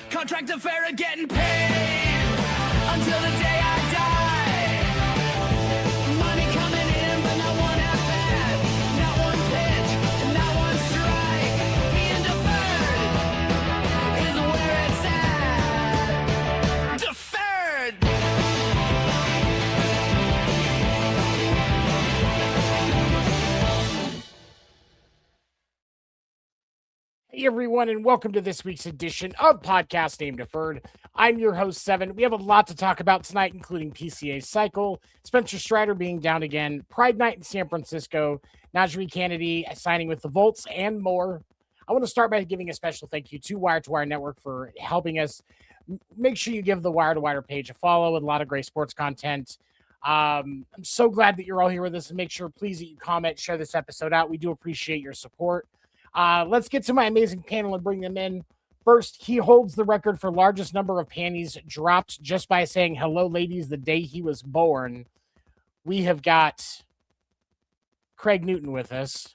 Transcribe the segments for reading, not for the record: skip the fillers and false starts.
Contract affair of getting paid until the day I die. Money coming in, but not one at bat, not one pitch, and not one strike. Being deferred is where it's at. Deferred. Hey everyone, and welcome to this week's edition of Podcast Name Deferred. I'm your host, Seven. We have a lot to talk about tonight, including PCA cycle, Spencer Strider being down again, Pride Night in San Francisco, NiJaree Canady signing with the Volts, and more. I want to start by giving a special thank you to Wire to Wire Network for helping us. Make sure you give the Wire to Wire page a follow with a lot of great sports content. I'm so glad that you're all here with us, and make sure, please, that you comment, share this episode out. We do appreciate your support. Let's get to my amazing panel and bring them in. First, he holds the record for largest number of panties dropped just by saying hello, ladies, the day he was born. We have got Craig Newton with us.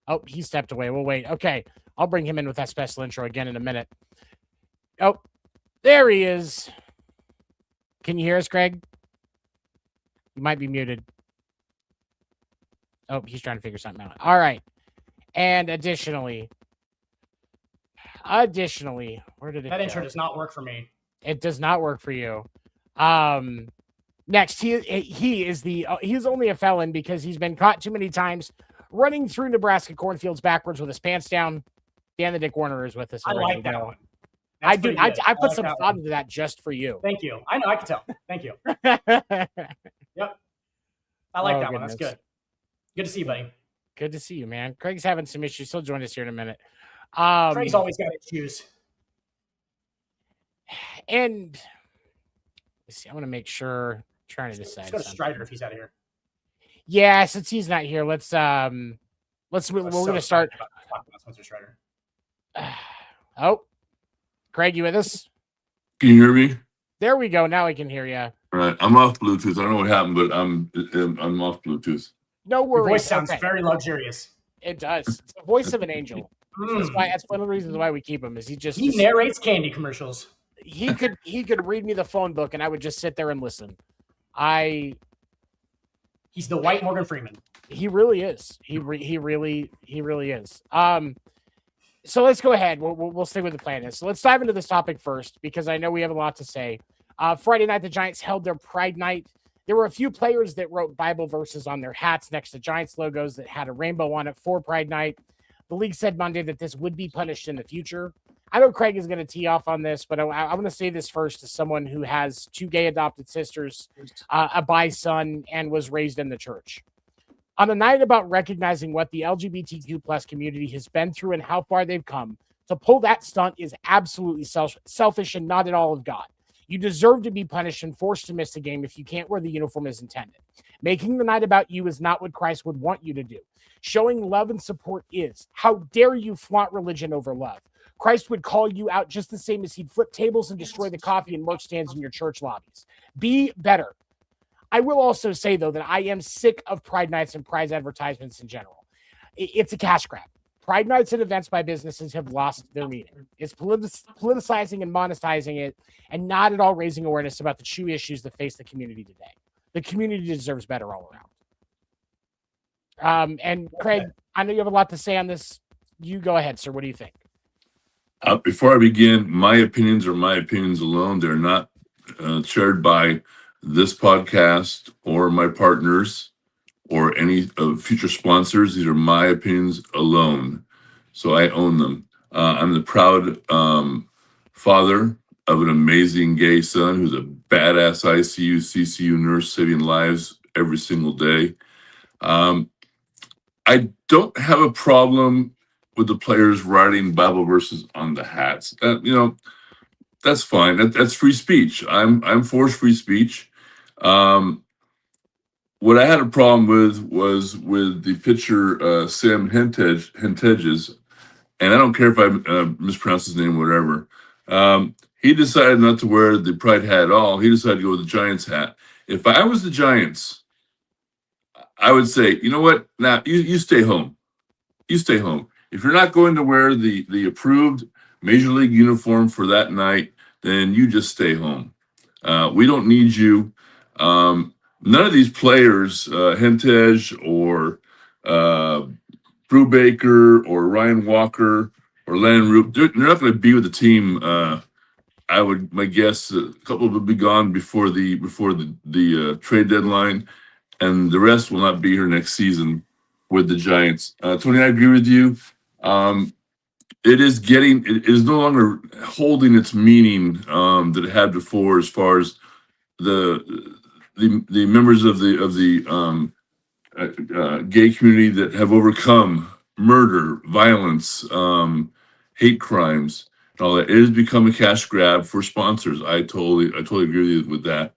Oh, he stepped away. We'll wait. Okay, I'll bring him in with that special intro again in a minute. Oh, there he is. Can you hear us, Craig? You might be muted. Oh, he's trying to figure something out. All right. And additionally, where did it That go? intro does not work for me. It does not work for you. Next, he's only a felon because he's been caught too many times running through Nebraska cornfields backwards with his pants down. Dan the Dick Warner is with us. I already. like that one. I That's do. pretty good. I put like some that thought one. into that just for you. Thank you. I know. I can tell. Thank you. Yep. I like that one. That's good. Good to see you, buddy. Good to see you, man. Craig's having some issues. He'll join us here in a minute. Craig's always got issues. And let's see, I want to make sure. Trying to decide. Let's go to Strider if he's out of here. Yeah, since he's not here, let's we're gonna start. Talk about Spencer Strider. Oh, Craig, you with us? Can you hear me? There we go. Now I can hear you. All right, I'm off Bluetooth. I don't know what happened, but I'm off Bluetooth. No worries. Your voice sounds Okay. very luxurious. It does. It's the voice of an angel. That's one of the reasons why we keep him. Is He narrates candy commercials. He could read me the phone book and I would just sit there and listen. He's the white Morgan Freeman. He really is. He really is. So let's go ahead. We'll stay with the plan is. So let's dive into this topic first because I know we have a lot to say. Friday night, the Giants held their Pride Night. There were a few players that wrote Bible verses on their hats next to Giants logos that had a rainbow on it for Pride Night. The league said Monday that this would be punished in the future. I know Craig is going to tee off on this, but I'm going to say this first as someone who has two gay adopted sisters, a bi son, and was raised in the church. On a night about recognizing what the LGBTQ plus community has been through and how far they've come, to pull that stunt is absolutely selfish and not at all of God. You deserve to be punished and forced to miss the game if you can't wear the uniform as intended. Making the night about you is not what Christ would want you to do. Showing love and support is. How dare you flaunt religion over love? Christ would call you out just the same as he'd flip tables and destroy the coffee and merch stands in your church lobbies. Be better. I will also say, though, that I am sick of Pride Nights and Pride advertisements in general. It's a cash grab. Pride Nights and events by businesses have lost their meaning. It's politicizing and monetizing it and not at all raising awareness about the true issues that face the community today. The community deserves better all around. And Craig, I know you have a lot to say on this. You go ahead, sir. What do you think? Before I begin, my opinions are my opinions alone. They're not shared by this podcast or my partners or any future sponsors. These are my opinions alone. so I own them. I'm the proud father of an amazing gay son who's a badass ICU, CCU nurse saving lives every single day. I don't have a problem with the players writing Bible verses on the hats. That's fine. That's free speech. I'm for free speech. What I had a problem with was with the pitcher Sam Hentges, and I don't care if I mispronounce his name, whatever. He decided not to wear the pride hat at all. He decided to go with the Giants hat. If I was the Giants, I would say, you know what? Now you stay home. You stay home. If you're not going to wear the approved major league uniform for that night, then you just stay home. We don't need you. None of these players, Hentges or Brubaker or Ryan Walker or Landon Roop, they're not going to be with the team. My guess, a couple will be gone before the trade deadline, and the rest will not be here next season with the Giants. Tony, I agree with you. It is no longer holding its meaning that it had before, as far as the members of the gay community that have overcome murder, violence, hate crimes, and all that. It has become a cash grab for sponsors. I totally agree with you with that.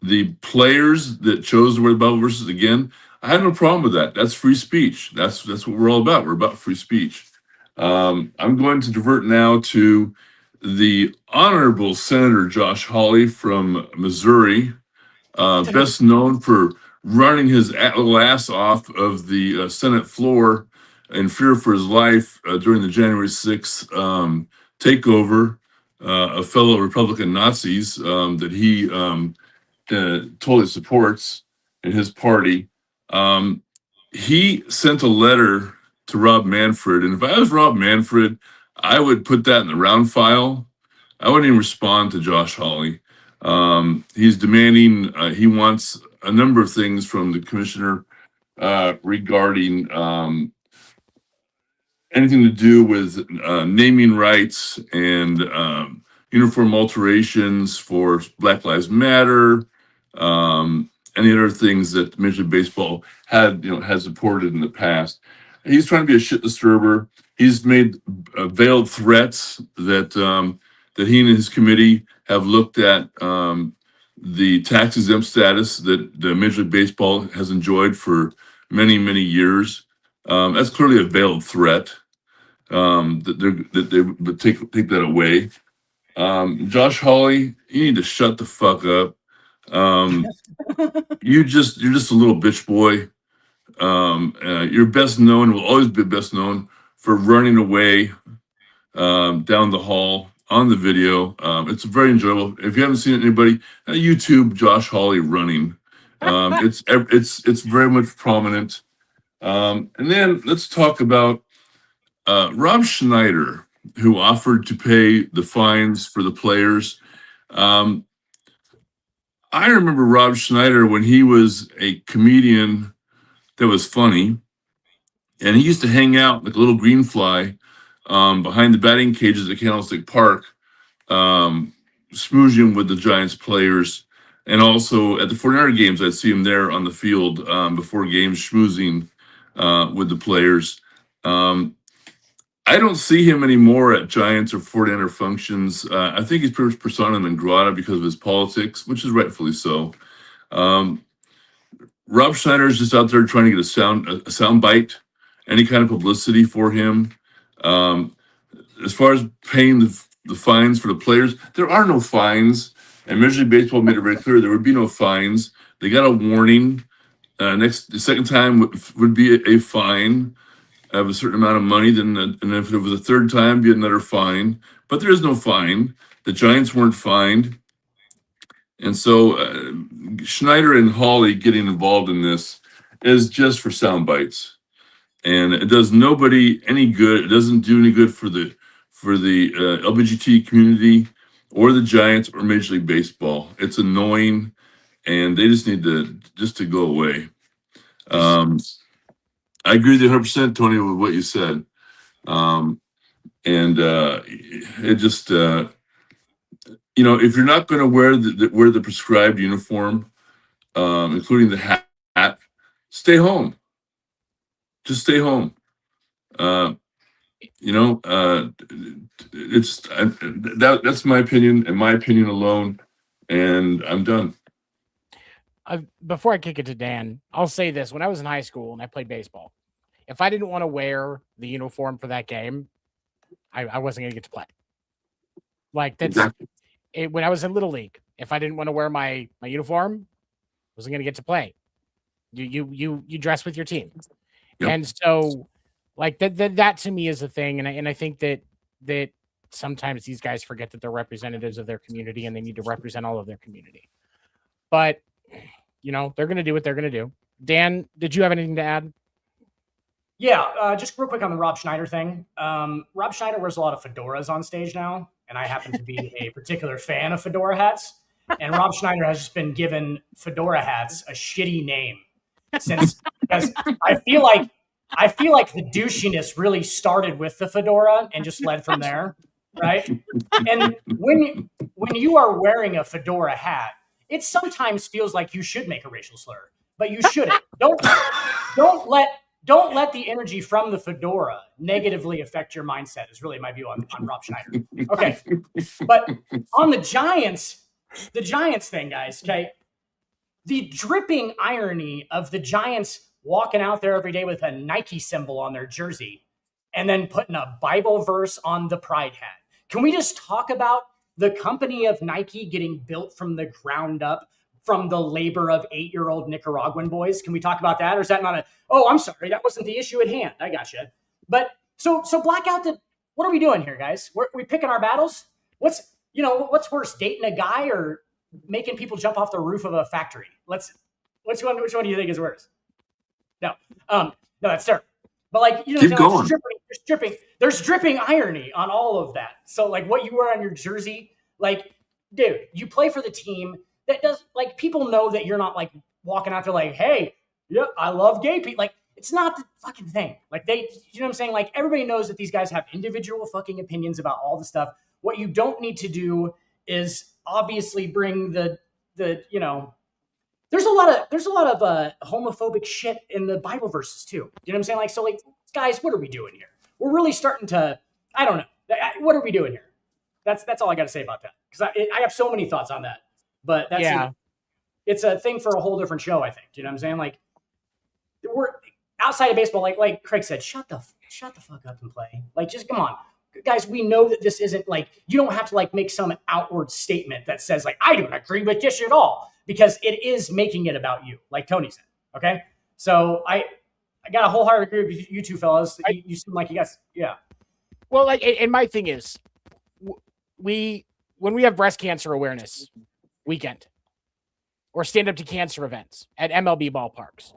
The players that chose to wear the Bible verses, again, I have no problem with that. That's free speech. That's what we're all about. We're about free speech. I'm going to divert now to the Honorable Senator Josh Hawley from Missouri, best known for running his little ass off of the Senate floor in fear for his life during the January 6th takeover of fellow Republican Nazis that he totally supports in his party. He sent a letter to Rob Manfred, and if I was Rob Manfred, I would put that in the round file. I wouldn't even respond to Josh Hawley. He's demanding, he wants a number of things from the commissioner regarding anything to do with naming rights and uniform alterations for Black Lives Matter, any other things that Major League Baseball has supported in the past. He's trying to be a shit disturber. He's made veiled threats that he and his committee have looked at the tax exempt status that the Major League Baseball has enjoyed for many, many years. That's clearly a veiled threat that they would take that away. Josh Hawley, you need to shut the fuck up. You're just a little bitch boy. You're best known, will always be best known for running away down the hall on the video. It's very enjoyable. If you haven't seen it, anybody, YouTube Josh Hawley running. It's very much prominent. And then let's talk about Rob Schneider, who offered to pay the fines for the players. I remember Rob Schneider when he was a comedian that was funny, and he used to hang out like a little green fly behind the batting cages at Candlestick Park, smoozing with the Giants players, and also at the 49er games, I'd see him there on the field before games, schmoozing with the players. I don't see him anymore at Giants or 49er functions. I think he's pretty much persona non grata because of his politics, which is rightfully so. Rob Schneider is just out there trying to get a sound bite, any kind of publicity for him. As far as paying the fines for the players, there are no fines, and Major League Baseball made it very clear there would be no fines. They got a warning. The second time would be a fine of a certain amount of money. Then, and if it was a third time, be another fine. But there is no fine. The Giants weren't fined. And so Schneider and Hawley getting involved in this is just for sound bites. And it does nobody any good. It doesn't do any good for the LGBT community or the Giants or Major League Baseball. It's annoying, and they just need to go away. I agree with you 100%, Tony, with what you said. It just, if you're not going to wear the prescribed uniform, including the hat, stay home. Just stay home. That's my opinion and my opinion alone, and I'm done. Before I kick it to Dan, I'll say this: when I was in high school and I played baseball, if I didn't want to wear the uniform for that game, I wasn't going to get to play. Like that's Exactly. when I was in Little League. If I didn't want to wear my uniform, I wasn't going to get to play. You dress with your team, Yep. and so like that to me is a thing, and I think that sometimes these guys forget that they're representatives of their community and they need to represent all of their community. But they're going to do what they're going to do. Dan, did you have anything to add? Yeah, just real quick on the Rob Schneider thing. Rob Schneider wears a lot of fedoras on stage now, and I happen to be a particular fan of fedora hats. And Rob Schneider has just been given fedora hats a shitty name because I feel like the douchiness really started with the fedora and just led from there, right? And when you are wearing a fedora hat, it sometimes feels like you should make a racial slur, but you shouldn't. Don't let the energy from the fedora negatively affect your mindset is really my view on Rob Schneider. Okay. But on the Giants thing, guys, okay, the dripping irony of the Giants walking out there every day with a Nike symbol on their jersey and then putting a Bible verse on the pride hat. Can we just talk about the company of Nike getting built from the ground up from the labor of 8-year-old Nicaraguan boys? Can we talk about that? Or is that not I'm sorry, that wasn't the issue at hand. I gotcha. But so blackout, what are we doing here, guys? We picking our battles? What's worse, dating a guy or making people jump off the roof of a factory? Which one do you think is worse? No, that's terrible. But like, keep going. There's dripping irony on all of that. So like what you wear on your jersey, like, dude, you play for the team that does, like, people know that you're not like walking out there like, hey, yeah, I love gay people. Like, it's not the fucking thing. Like you know what I'm saying? Like everybody knows that these guys have individual fucking opinions about all the stuff. What you don't need to do is obviously bring the there's a lot of homophobic shit in the Bible verses too. You know what I'm saying? Like, so like, guys, what are we doing here? We're really starting to, I don't know. What are we doing here? That's all I got to say about that. Because I have so many thoughts on that. But it's a thing for a whole different show, I think. Do you know what I'm saying? Like, we're outside of baseball, like Craig said, shut the fuck up and play. Like, just come on. Guys, we know that this isn't like, you don't have to like make some outward statement that says like, I don't agree with this at all, because it is making it about you, like Tony said. Okay. So I got a wholehearted agree with you two fellas. You seem like you guys, yeah. Well, like, and my thing is, when we have breast cancer awareness weekend or stand up to cancer events at MLB ballparks,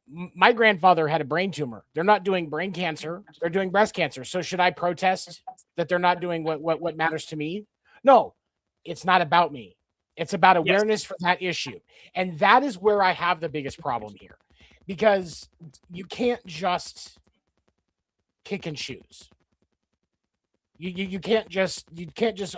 my grandfather had a brain tumor. They're not doing brain cancer. They're doing breast cancer. So should I protest that they're not doing what matters to me? No, it's not about me. It's about awareness for that issue. And that is where I have the biggest problem here, because you can't just kick and choose. You can't just,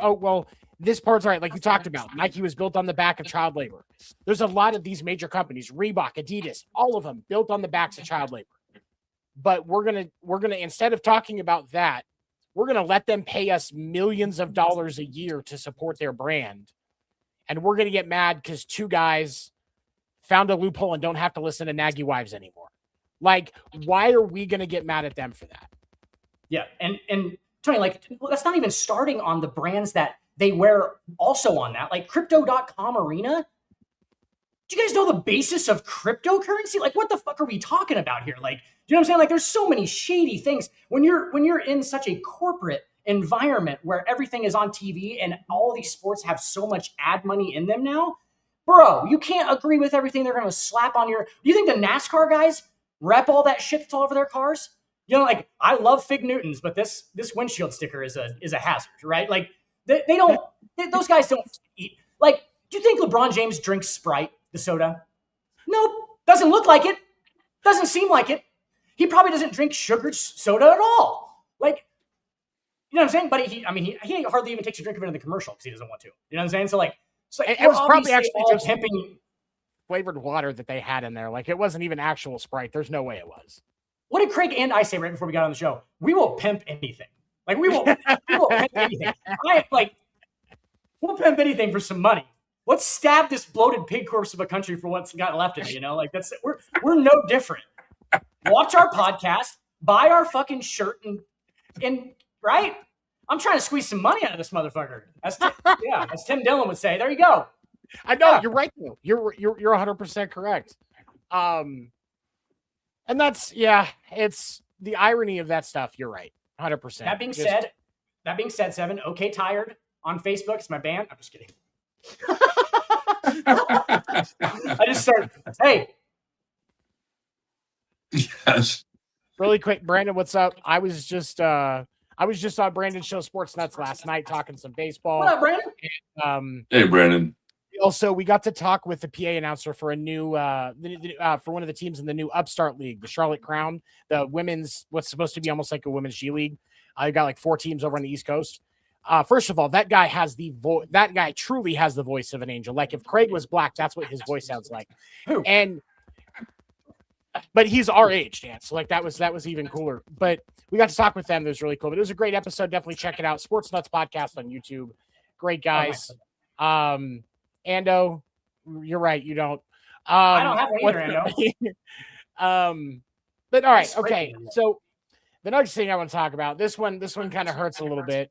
oh, well, this part's right. Like you talked about, Nike was built on the back of child labor. There's a lot of these major companies, Reebok, Adidas, all of them built on the backs of child labor. But we're going to, instead of talking about that, we're going to let them pay us millions of dollars a year to support their brand. And we're going to get mad because two guys found a loophole and don't have to listen to naggy wives anymore. Like, why are we going to get mad at them for that? Yeah. And Tony, like, that's not even starting on the brands that they wear also on that. Like Crypto.com Arena. Do you guys know the basis of cryptocurrency? Like, what the fuck are we talking about here? Like, do you know what I'm saying? Like, there's so many shady things when you're in such a corporate environment where everything is on TV and all these sports have so much ad money in them now. Bro, you can't agree with everything they're going to slap on your. Do you think the NASCAR guys rep all that shit that's all over their cars? Like, I love Fig Newtons, but this windshield sticker is a hazard, right? Like, they don't. Those guys don't eat. Like, do you think LeBron James drinks Sprite, the soda? Nope, doesn't look like it. Doesn't seem like it. He probably doesn't drink sugared soda at all. Like, you know what I'm saying? But he hardly even takes a drink of it in the commercial because he doesn't want to. You know what I'm saying? So like it was probably actually all just pimping flavored water that they had in there. Like, it wasn't even actual Sprite. There's no way it was. What did Craig and I say right before we got on the show? We will pimp anything. Like, we will pimp anything. We'll pimp anything for some money. Let's stab this bloated pig corpse of a country for what's got left in it. You know, like we're no different. Watch our podcast, buy our fucking shirt, and right. I'm trying to squeeze some money out of this motherfucker. As Tim Dillon would say. There you go. I know you're right. Though. You're 100% correct. And that's it's the irony of that stuff. You're right, 100%. That being said, Seven. Okay, tired on Facebook. It's my band. I'm just kidding. I just started. Hey. Yes. Really quick, Brandon. What's up? I was just on Brandon's show, Sports Nuts, last night, talking some baseball. What up, Brandon? And, Hey, Brandon. Also, we got to talk with the PA announcer for a new for one of the teams in the new Upstart League, the Charlotte Crown, the women's, what's supposed to be almost like a women's G League. I got like 4 teams over on the East Coast. First of all, that guy has that guy truly has the voice of an angel. Like, if Craig was black, that's what his voice sounds like. Who? But he's our age, Dan. So like that was even cooler. But we got to talk with them. It was really cool. But it was a great episode. Definitely check it out. Sports Nuts Podcast on YouTube. Great guys. Ando, you're right. You don't. I don't have one either, Ando. But all right, okay. So the next thing I want to talk about, this one kind of hurts a little bit.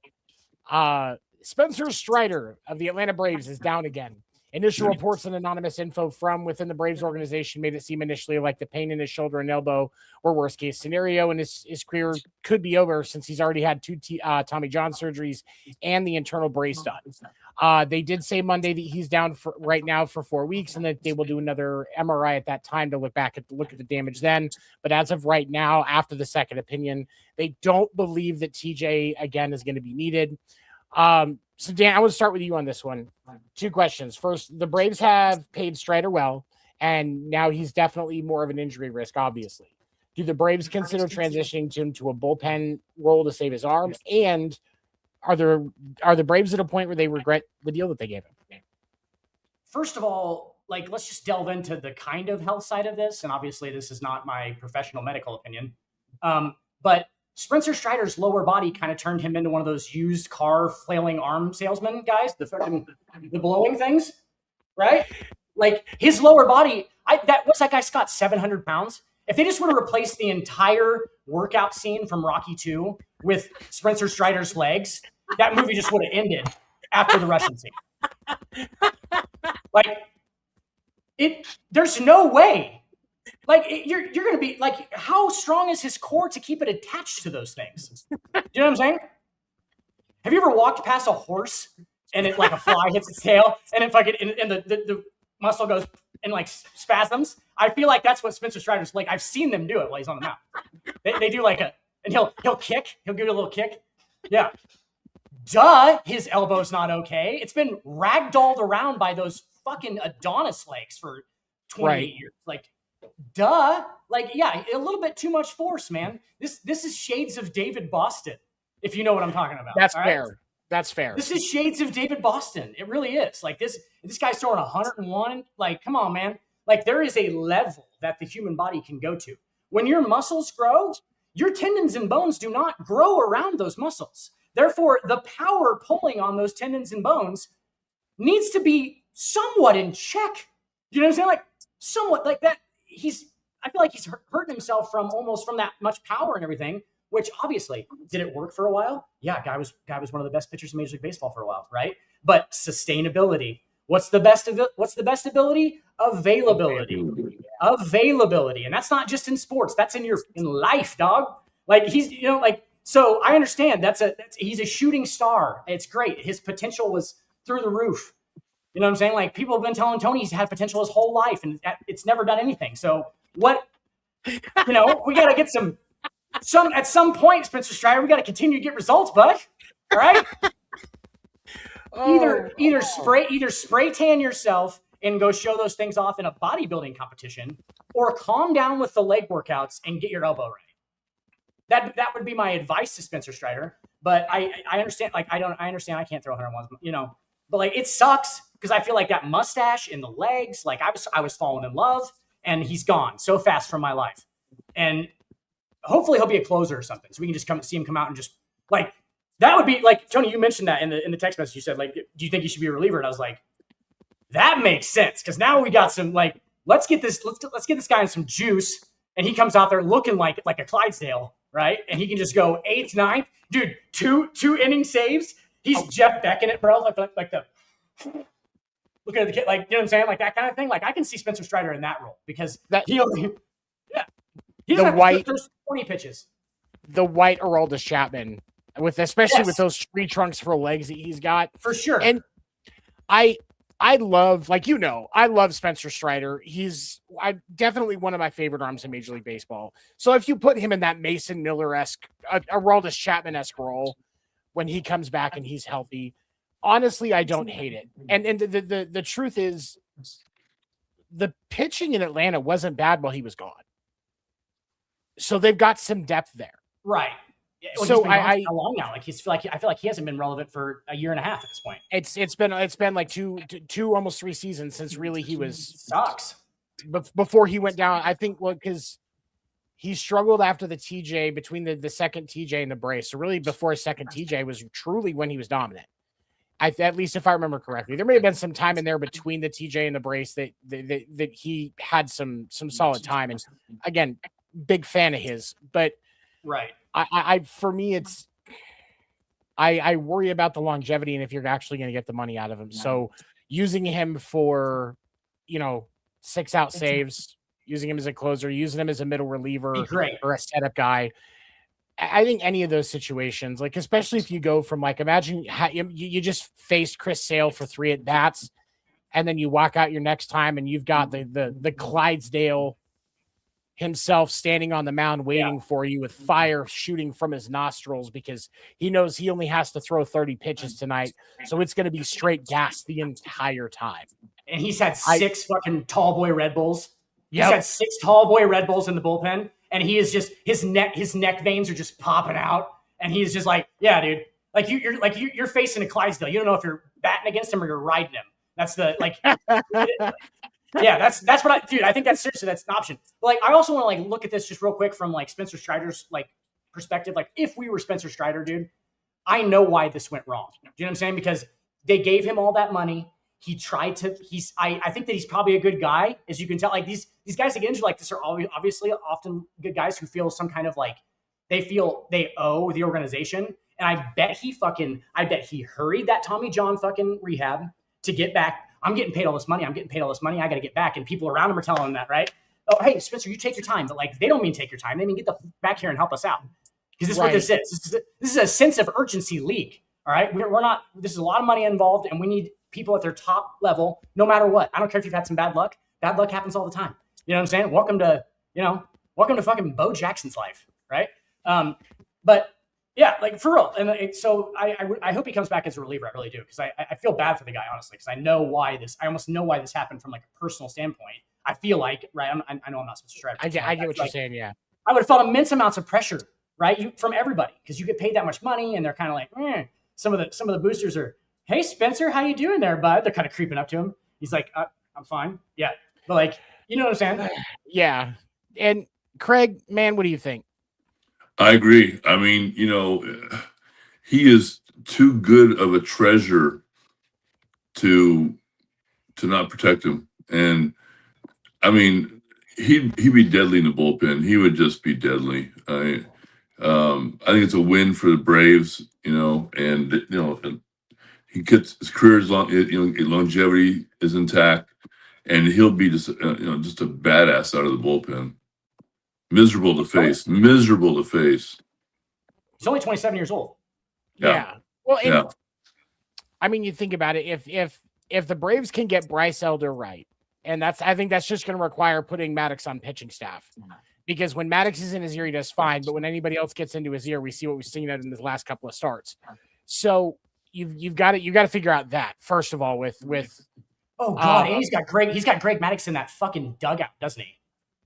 Spencer Strider of the Atlanta Braves is down again. Initial reports and anonymous info from within the Braves organization made it seem initially like the pain in his shoulder and elbow were worst case scenario, and his career could be over since he's already had 2 Tommy John surgeries and the internal brace done. They did say Monday that he's down for right now for 4 weeks, and that they will do another MRI at that time to look at the damage then. But as of right now, after the second opinion, they don't believe that TJ again is going to be needed. So Dan, I want to start with you on this one. 2 questions. First, the Braves have paid Strider well, and now he's definitely more of an injury risk, obviously. Do the Braves consider transitioning him to a bullpen role to save his arm? And are the Braves at a point where they regret the deal that they gave him? First of all, like, let's just delve into the kind of health side of this. And obviously this is not my professional medical opinion. But Spencer Strider's lower body kind of turned him into one of those used car flailing arm salesman guys, the blowing things, right? Like, his lower body, what's that guy, Scott, 700 pounds? If they just would have replaced the entire workout scene from Rocky 2 with Spencer Strider's legs, that movie just would have ended after the Russian scene. Like, there's no way. Like, you're going to be like, how strong is his core to keep it attached to those things? You know what I'm saying? Have you ever walked past a horse and it, like, a fly hits its tail and it fucking, and the muscle goes in like spasms? I feel like that's what Spencer Strider's like. I've seen them do it while he's on the mound. They do like and he'll kick. He'll give it a little kick. Yeah. Duh, his elbow's not okay. It's been ragdolled around by those fucking Adonis legs for 28 years. Like, duh. Like, yeah, a little bit too much force, man. This is shades of David Boston, if you know what I'm talking about. That's fair. Right? That's fair. This is shades of David Boston. It really is. Like, this guy's throwing 101. Like, come on, man. Like, there is a level that the human body can go to. When your muscles grow, your tendons and bones do not grow around those muscles. Therefore, the power pulling on those tendons and bones needs to be somewhat in check. You know what I'm saying? Like, somewhat like that. I feel like he's hurting himself from that much power and everything, which obviously, did it work for a while? Yeah, guy was one of the best pitchers in Major League Baseball for a while, right? But sustainability. What's the best ability? Availability. And that's not just in sports. That's in life, dog. Like, he's, you know, like, so I understand he's a shooting star. It's great. His potential was through the roof. You know what I'm saying? Like, people have been telling Tony he's had potential his whole life and it's never done anything. So what, you know, we got to get at some point, Spencer Strider, we got to continue to get results, bud. All right. Either spray tan yourself and go show those things off in a bodybuilding competition, or calm down with the leg workouts and get your elbow right. That would be my advice to Spencer Strider. But I understand, like, I understand I can't throw 101, you know, but like, it sucks because I feel like that mustache in the legs, like I was falling in love, and he's gone so fast from my life. And hopefully he'll be a closer or something, so we can just see him come out and just like, that would be like, Tony, you mentioned that in the text message. You said, like, do you think he should be a reliever? And I was like, that makes sense, because now we got some, like, let's get this guy in some juice, and he comes out there looking like a Clydesdale, right? And he can just go 8th, 9th, dude, two inning saves. He's Jeff Becking it, bro. Like the looking at the kid, like, you know what I'm saying, like that kind of thing. Like, I can see Spencer Strider in that role, because he doesn't have to those 20 pitches. The white Aroldis Chapman, especially with those tree trunks for legs that he's got, for sure. And I love, like, you know, I love Spencer Strider. He's definitely one of my favorite arms in Major League Baseball. So if you put him in that Mason Miller-esque, Aroldis Chapman-esque role when he comes back and he's healthy, honestly, I don't hate it. And the truth is, the pitching in Atlanta wasn't bad while he was gone. So they've got some depth there. Right. Well, so how long now? Like, I feel like he hasn't been relevant for a year and a half at this point. It's been like two almost 3 seasons since really he was sucks. Before he went down, I think, because he struggled after the TJ, between the second TJ and the brace. So really, before his second TJ was truly when he was dominant. At least if I remember correctly, there may have been some time in there between the TJ and the brace that he had some solid time. And again, big fan of his, but right. For me, it's I worry about the longevity and if you're actually going to get the money out of him. So using him for, 6-out saves, using him as a closer, using him as a middle reliever or a setup guy, I think any of those situations, like, especially if you go from, like, imagine you just faced Chris Sale for 3 at-bats, and then you walk out your next time and you've got the Clydesdale himself standing on the mound waiting for you with fire shooting from his nostrils because he knows he only has to throw 30 pitches tonight. So it's going to be straight gas the entire time. And he's had 6 fucking tall boy Red Bulls. He's had 6 tall boy Red Bulls in the bullpen. And he is just, his neck veins are just popping out. And he's just like, yeah, dude, like you're facing a Clydesdale. You don't know if you're batting against him or you're riding him. That's the, like, yeah, that's what I think that's seriously, that's an option. But, like, I also want to, like, look at this just real quick from, like, Spencer Strider's, like, perspective. Like, if we were Spencer Strider, dude, I know why this went wrong. Do you know what I'm saying? Because they gave him all that money. He tried to, I think that he's probably a good guy, as you can tell. Like, these guys that get injured like this are obviously often good guys who feel some kind of, like, they feel they owe the organization. And I bet he hurried that Tommy John fucking rehab to get back. I'm getting paid all this money. I got to get back. And people around him are telling him that, right? Oh, hey, Spencer, you take your time. But, like, they don't mean take your time. They mean get the back here and help us out. Because this is what this is. This is a sense of urgency league. All right. We're not, this is a lot of money involved, and we need people at their top level, no matter what. I don't care if you've had some bad luck. Bad luck happens all the time. You know what I'm saying? Welcome to fucking Bo Jackson's life. Right. But yeah, like, for real. And so I hope he comes back as a reliever. I really do. Because I feel bad for the guy, honestly, because I almost know why this happened from, like, a personal standpoint. I feel like, right, I know I'm not supposed to strive. I get what you're saying, yeah. I would have felt immense amounts of pressure, right, from everybody, because you get paid that much money, and they're kind of like, some of the boosters are, hey, Spencer, how you doing there, bud? They're kind of creeping up to him. He's like, I'm fine. Yeah. But, like, you know what I'm saying? Yeah. And Craig, man, what do you think? I agree. I mean, he is too good of a treasure to not protect him. And I mean, he'd be deadly in the bullpen. He would just be deadly. I think it's a win for the Braves, and he gets his career's longevity is intact, and he'll be just a badass out of the bullpen. Miserable to face. He's only 27 years old. Yeah. Well, I mean, you think about it. If the Braves can get Bryce Elder right, and I think that's just going to require putting Maddox on pitching staff, because when Maddox is in his ear, he does fine. But when anybody else gets into his ear, we see what we've seen in the last couple of starts. So you've got to figure out that, first of all, with Oh God, and he's got Greg Maddux in that fucking dugout, doesn't he?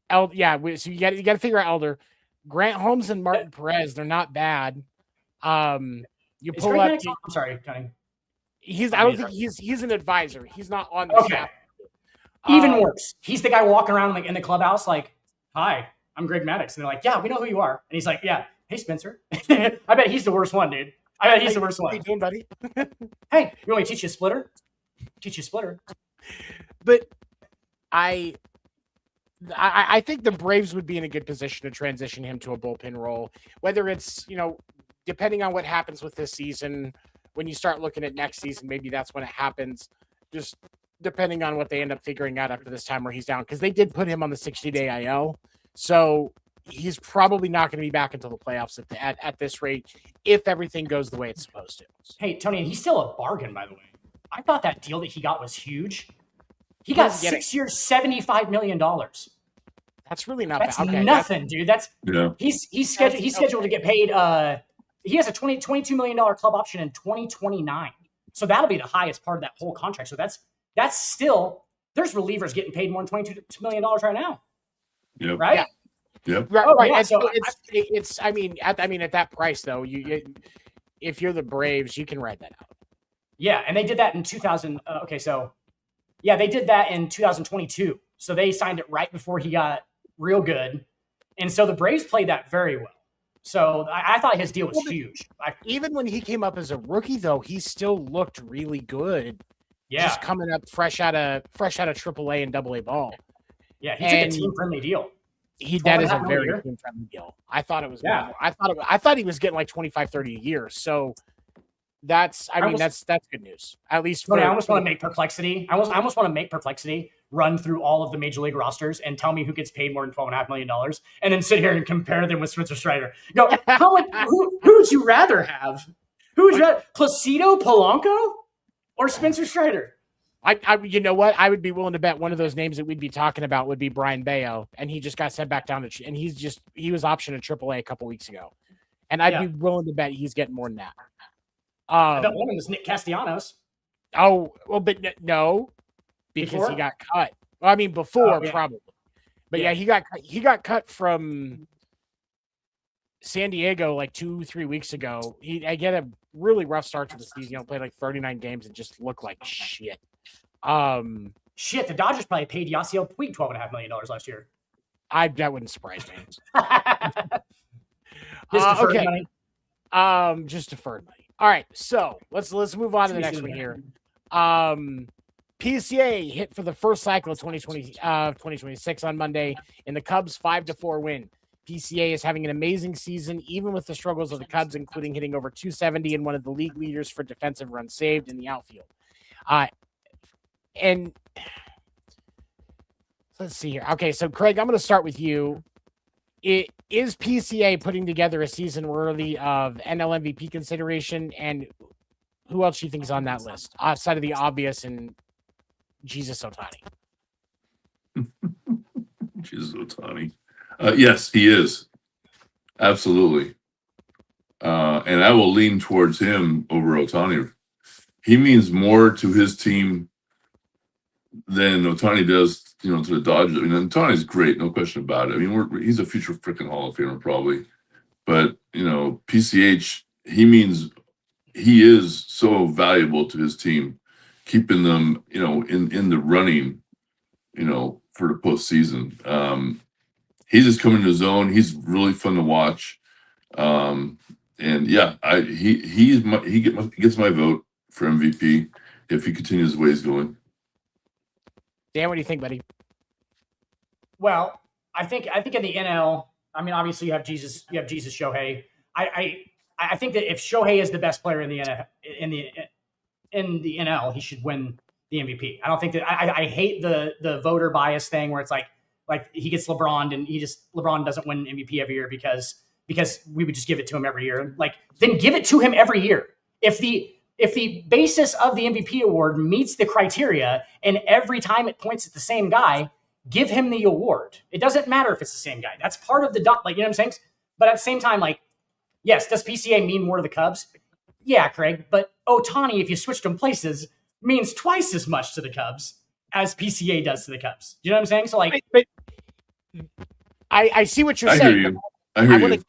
So you got to figure out Elder, Grant Holmes and Martin Perez. They're not bad. You pull up. I'm sorry, Tony. I don't think he's an advisor. He's not on the staff. Even worse. He's the guy walking around like in the clubhouse, like, "Hi, I'm Greg Maddux," and they're like, "Yeah, we know who you are." And he's like, "Yeah, hey Spencer." I bet he's the worst one, dude. I bet he's the worst one. How you doing, buddy? Hey, you want me to teach you a splitter? But I think the Braves would be in a good position to transition him to a bullpen role, whether it's, depending on what happens with this season, when you start looking at next season, maybe that's when it happens, just depending on what they end up figuring out after this time where he's down, because they did put him on the 60-day IL. So he's probably not going to be back until the playoffs at this rate, if everything goes the way it's supposed to. Hey, Tony, he's still a bargain, by the way. I thought that deal that he got was huge. He got 6 years, $75 million. That's really not bad. Okay, nothing, dude. He's scheduled to get paid. He has a $22 million club option in 2029. So that'll be the highest part of that whole contract. So that's still, there's relievers getting paid more than $22 million right now. Yep. Right? Yeah. Yep. Right. Yeah, so at that price though, if you're the Braves, you can ride that out. Yeah, and they did that in 2000. They did that in 2022. So they signed it right before he got real good, and so the Braves played that very well. So I thought his deal was huge. Even when he came up as a rookie, though, he still looked really good. Yeah, just coming up fresh out of AAA and AA ball. Yeah, he took a team-friendly deal. That is a very team-friendly deal. I thought it was. Yeah. I thought he was getting like 25-30 a year. So. That's good news. At least I almost want to make Perplexity. I almost want to make Perplexity run through all of the major league rosters and tell me who gets paid more than $12.5 million, and then sit here and compare them with Spencer Strider. Go, who would you rather have? Who would you rather, Placido Polanco or Spencer Strider? You know what? I would be willing to bet one of those names that we'd be talking about would be Brian Bayo, and he just got sent back down to, and he was optioned at AAA a couple weeks ago, and I'd be willing to bet he's getting more than that. I bet one of them was Nick Castellanos. Oh, well, but no, because he got cut. Well, I mean, before probably, but he got cut from San Diego like 2-3 weeks ago. I get a really rough start to the season. Played like 39 games and just looked like shit. The Dodgers probably paid Yasiel Puig $12.5 million last year. That wouldn't surprise me. Just deferred money. Just deferred money. All right, so let's move on to the next one here. PCA hit for the first cycle of 2026 on Monday in the Cubs' 5-4 win. PCA is having an amazing season, even with the struggles of the Cubs, including hitting over 270 and one of the league leaders for defensive runs saved in the outfield. And let's see here. Okay, so Craig, I'm going to start with you. Is PCA putting together a season worthy of NL MVP consideration? And who else do you think is on that list outside of the obvious and Jesus Ohtani? Jesus Ohtani. Yes, he is. Absolutely. And I will lean towards him over Ohtani. He means more to his team than Ohtani does, to the Dodgers. I mean, Ohtani's great, no question about it. I mean, he's a future freaking Hall of Famer probably. But, PCH, he is so valuable to his team, keeping them, in the running, for the postseason. He's just coming to his own. He's really fun to watch. And yeah, he gets my vote for MVP if he continues the way he's going. Dan, what do you think, buddy? Well, I think in the NL, I mean, obviously you have Jesus Shohei. I think that if Shohei is the best player in the NL, he should win the MVP. I don't think that I hate the voter bias thing where it's like he gets LeBron and LeBron doesn't win MVP every year because we would just give it to him every year. Like, then give it to him every year. If the basis of the MVP award meets the criteria and every time it points at the same guy, give him the award. It doesn't matter if it's the same guy. That's part of the dot. Like, you know what I'm saying? But at the same time, like, yes, does PCA mean more to the Cubs? Yeah, Craig. But Ohtani, if you switched them places, means twice as much to the Cubs. as PCA does to the Cubs. Do you know what I'm saying? So like, but I see what you're I saying. hear you. I hear you.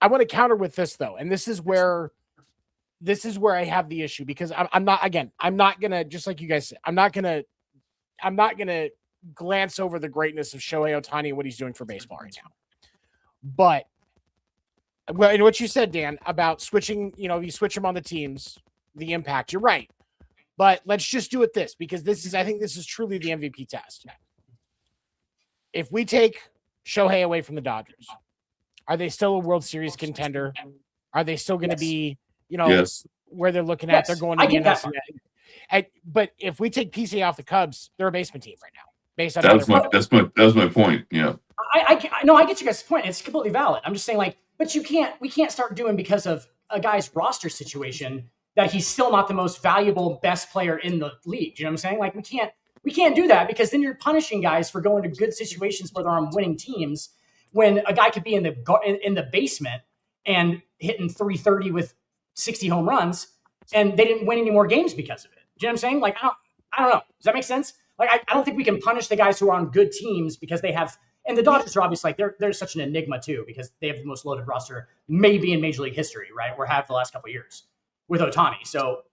I want to counter with this though, and this is where I have the issue, because I'm not gonna, just like you guys said, I'm not gonna glance over the greatness of Shohei Ohtani and what he's doing for baseball right now. But well, and what you said, Dan, about switching, you switch him on the teams, the impact, you're right. But let's just do it because I think this is truly the MVP test. If we take Shohei away from the Dodgers, are they still a World Series contender? Are they still going to be, Yes. where they're looking at? They're going to the NLCS. But if we take PCA off the Cubs, they're a basement team right now. Based on that was my point. Yeah. I get you guys' point. It's completely valid. I'm just saying, like, but we can't start doing, because of a guy's roster situation, that he's still not the most valuable, best player in the league. Do you know what I'm saying? Like, we can't do that, because then you're punishing guys for going to good situations where they're on winning teams, when a guy could be in the basement and hitting 330 with 60 home runs, and they didn't win any more games because of it. Do you know what I'm saying? Like, I don't know. Does that make sense? Like, I don't think we can punish the guys who are on good teams because they have. And the Dodgers are obviously, like, they're such an enigma too, because they have the most loaded roster maybe in Major League history, right? Or have the last couple of years with Ohtani. So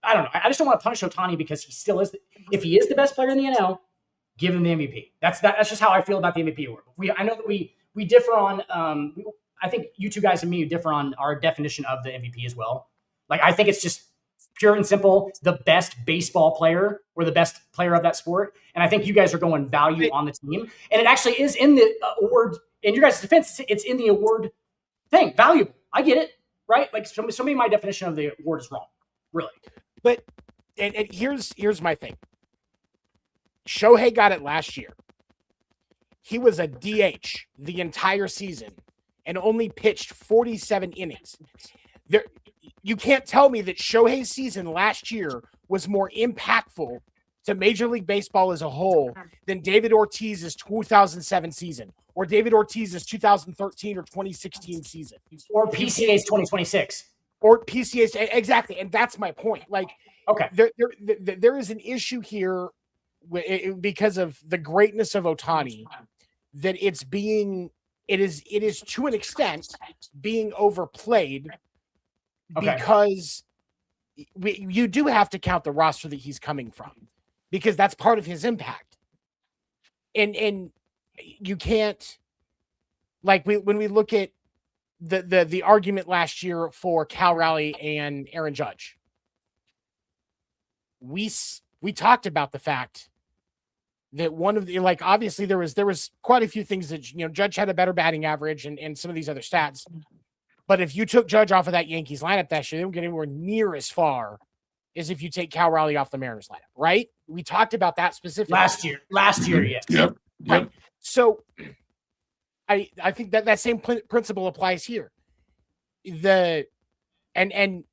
I don't know. I just don't want to punish Ohtani, because he still is. If he is the best player in the NL, give him the MVP. That's just how I feel about the MVP award. I know that we differ on. I think you two guys and me differ on our definition of the MVP as well. Like, I think it's just pure and simple, the best baseball player or the best player of that sport. And I think you guys are going value on the team. And it actually is in the award, in your guys' defense, it's in the award thing. Valuable. I get it, right? Like, so maybe my definition of the award is wrong, really. But and here's my thing. Shohei got it last year. He was a DH the entire season and only pitched 47 innings. You can't tell me that Shohei's season last year was more impactful to Major League Baseball as a whole than David Ortiz's 2007 season, or David Ortiz's 2013 or 2016 season, or PCA's 2026, or PCA's, exactly. And that's my point. Like, okay, there is an issue here because of the greatness of Ohtani, that it is to an extent being overplayed. Okay. Because you do have to count the roster that he's coming from, because that's part of his impact. And you can't, like, when we look at the argument last year for Cal Raleigh and Aaron Judge, we talked about the fact that one of the, like, obviously there was quite a few things that, Judge had a better batting average and some of these other stats. But if you took Judge off of that Yankees lineup that year, they don't get anywhere near as far as if you take Cal Raleigh off the Mariners lineup, right? We talked about that specifically. Last year, yes. Yep. Right. So I think that same principle applies here. And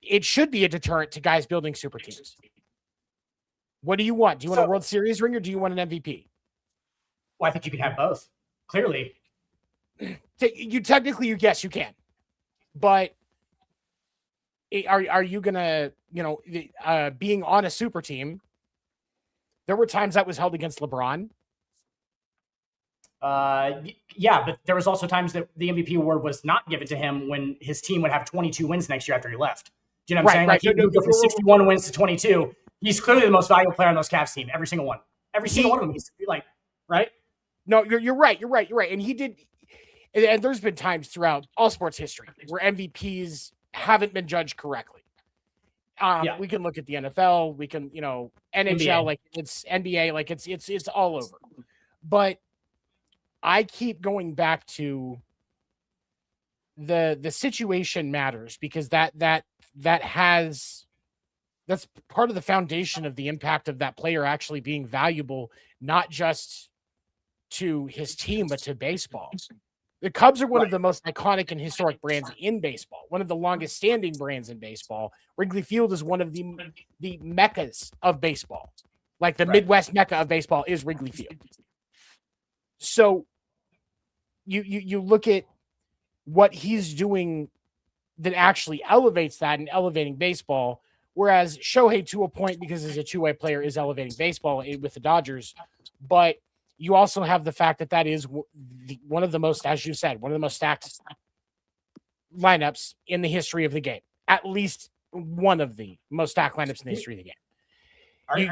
it should be a deterrent to guys building super teams. What do you want? Do you want a World Series ring, or do you want an MVP? Well, I think you can have both. Clearly. Yes, you can. But are you gonna, being on a super team? There were times that was held against LeBron. Yeah, but there was also times that the MVP award was not given to him when his team would have 22 wins next year after he left. Do you know what I'm saying? Like, he would go from 61 wins to 22. He's clearly the most valuable player on those Cavs team. Every single one. Every single one of them. He's like, right? No, you're right. You're right. And he did. And there's been times throughout all sports history where MVPs haven't been judged correctly. We can look at the NFL, we can, NHL, NBA. Like it's NBA, like it's all over. But I keep going back to the situation matters, because that's part of the foundation of the impact of that player actually being valuable, not just to his team, but to baseball. The Cubs are one of the most iconic and historic brands in baseball, one of the longest standing brands in baseball. Wrigley Field is one of the meccas of baseball. Like the Midwest mecca of baseball is Wrigley Field. So you look at what he's doing that actually elevates that and elevating baseball, Whereas Shohei, to a point, because he's a two-way player, is elevating baseball with the Dodgers. But you also have the fact that is one of the most, as you said, one of the most stacked lineups in the history of the game. At least one of the most stacked lineups in the history of the game.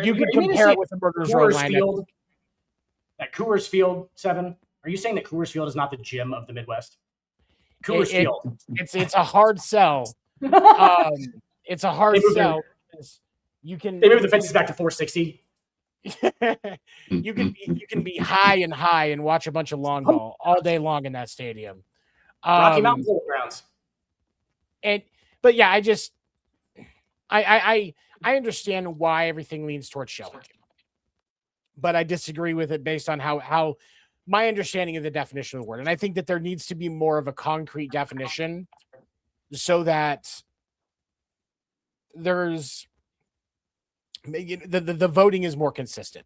You can compare it with the Murderers Row lineup. At Coors Field, 7. Are you saying that Coors Field is not the gym of the Midwest? Coors Field. It's a hard sell. It's a hard sell. You can. They moved the fences back to 460. you can be high and watch a bunch of long ball all day long in that stadium. Rocky Mountain Polo Grounds. But yeah, I understand why everything leans towards Shohei, but I disagree with it based on how my understanding of the definition of the word, and I think that there needs to be more of a concrete definition so that there's the voting is more consistent.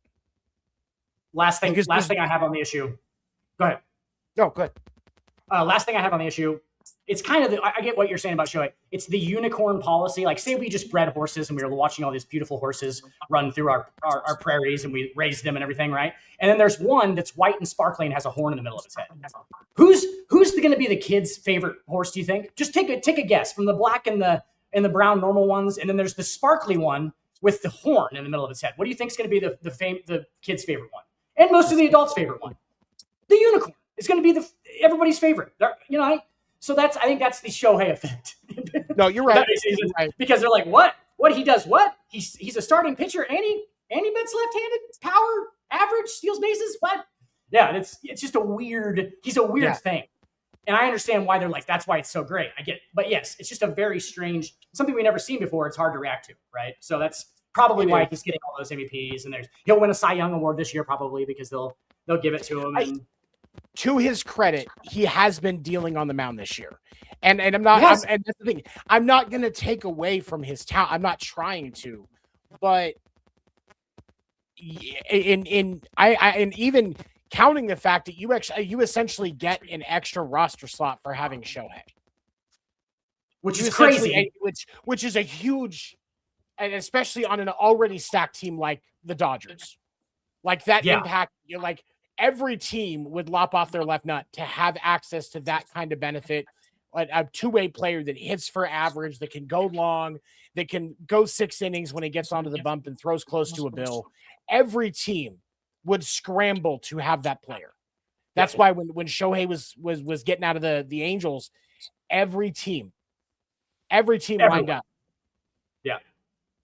Last thing I have on the issue. Go ahead. No, go ahead. Last thing I have on the issue. It's kind of I get what you're saying about Shohei. It's the unicorn policy. Like, say we just bred horses and we were watching all these beautiful horses run through our prairies and we raised them and everything, right? And then there's one that's white and sparkly and has a horn in the middle of its head. Who's going to be the kid's favorite horse, do you think? Just take a guess from the black and the brown normal ones, and then there's the sparkly one with the horn in the middle of its head. What do you think is going to be the kid's favorite one? And most of the adults' favorite one? The unicorn is going to be everybody's favorite. So I think that's the Shohei effect. No, you're right. Because they're like, what? What he does? What? He's a starting pitcher and he bats left-handed, power, average, steals bases. What? Yeah, it's just a weird. He's a weird thing, and I understand why they're like that's why it's so great. I get it, but yes, it's just a very strange something we've never seen before. It's hard to react to, right? So that's probably why he's getting all those MVPs, and he'll win a Cy Young award this year probably because they'll give it to him. And to his credit, he has been dealing on the mound this year. And I'm not, and that's the thing. I'm not going to take away from his talent. I'm not trying to, but and even counting the fact that you essentially get an extra roster slot for having Shohei, which is crazy, which is a huge, and especially on an already stacked team like the Dodgers, like that impact. You're like, every team would lop off their left nut to have access to that kind of benefit. A two-way player that hits for average, that can go long, that can go 6 innings when he gets onto the bump and throws close to a bill. Every team would scramble to have that player. That's why when Shohei was getting out of the Angels, every team lined up. Yeah.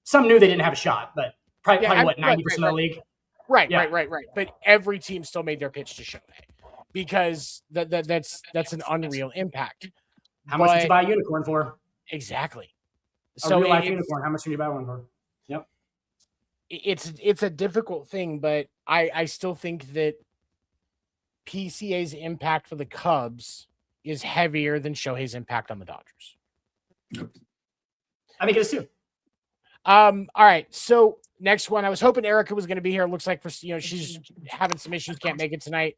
Some knew they didn't have a shot, but probably 90% of the league. Right. But every team still made their pitch to Shohei because that's an unreal impact. How much did you buy a unicorn for? Exactly. A real life unicorn. How much did you buy one for? Yep. It's a difficult thing, but I still think that PCA's impact for the Cubs is heavier than Shohei's impact on the Dodgers. Yep. I think it is too. All right. So next one, I was hoping Erika was going to be here. It looks like she's having some issues, can't make it tonight.